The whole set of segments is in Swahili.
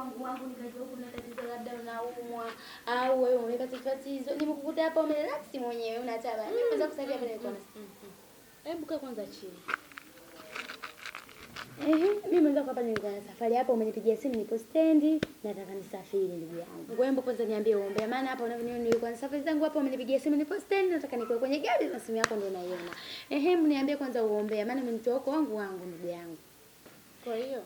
wangu nikajua kuna tatizo labda unaumwa au wewe umepata tatizo. Nimekukuta hapa umerelax mwenyewe unataka. Mimi naweza kusaidia pale kwa nasi. Hebu kaa kwanza chini. Mimi mwanzo hapa nilikuwa na safari hapo umenipigia simu nipo stendi nataka nisafiri ndugu yangu. Ngoja kwanza niambie uombe maana hapa unavyoniona nilikuwa na safari zangu hapo umenipigia simu nipo stendi nataka nikuwe kwenye gari na simu yako ndio naiona. Niambie kwanza uombe maana umenitoa huko wangu ndugu yangu. Kwa hiyo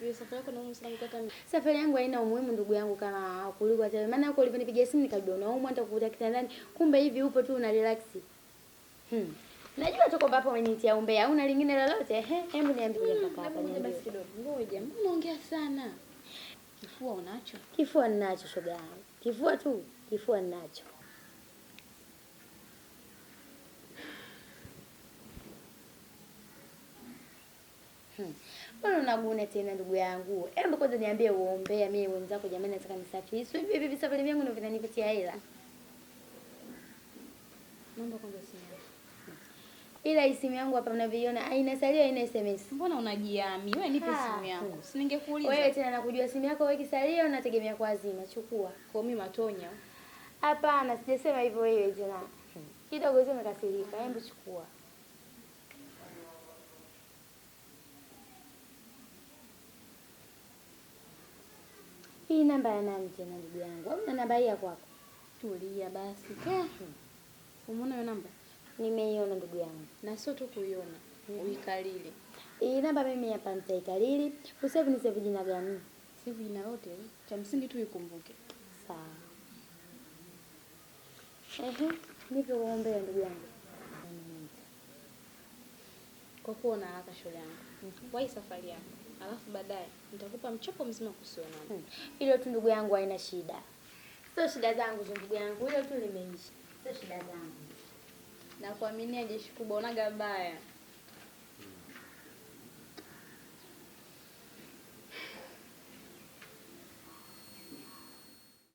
hiyo safari yako na umuhimu sana kukata mimi. Safari yangu haina umuhimu ndugu yangu kama kuliko hata maana huko uliponipigia simu nikajua unaumwa hata kukuta kitandani kumbe hivi upo tu una relax. Najua tu kwamba hapo umenitia umbea una lingine lolote hebu niambie mpaka hapa niambie basi kidogo. Ngoja, mbona unaongea sana? Kifua unacho? Kifua ninacho shoga yangu. Kifua tu, kifua ninacho. Mbona unaguna tena ndugu yangu? Hebu kwanza niambie uombea mimi wenzako jamani nataka nisafiri. Sio hivi safari yangu ndio vinanipatia hela. Naomba kwanza simu. Ila simu yangu hapa mnaviona haina salio haina SMS. Mbona unajiami? Wewe nipe simu yangu. Si ningekuuliza. Wewe tena nakujua simu yako wewe kisalio nategemea kwa azima. Chukua. Kwa mimi matonya. Hapana, sijasema hivyo wewe tena. Kidogo tu umekasirika. Hebu chukua. Hii namba ya nani tena ndugu yangu? Au namba hii ya kwako? Tulia basi. Umeona hiyo namba? Nimeiona ndugu yangu. Na sio tu kuiona, uikalili. Hii namba mimi hapa nitaikalili. Usave ni save jina gani? Save jina lote. Cha msingi tu ikumbuke. Sawa. Nipe uombe ndugu yangu. Kwa kuwa na haraka shule yangu. Wahi safari yako. Alafu baadaye nitakupa mchapo mzima kusionana. Hilo tu ndugu yangu haina shida. Sio shida zangu ndugu yangu. Hilo tu limeisha. Sio shida zangu. Na kuaminia jeshi kubwa unaga baya.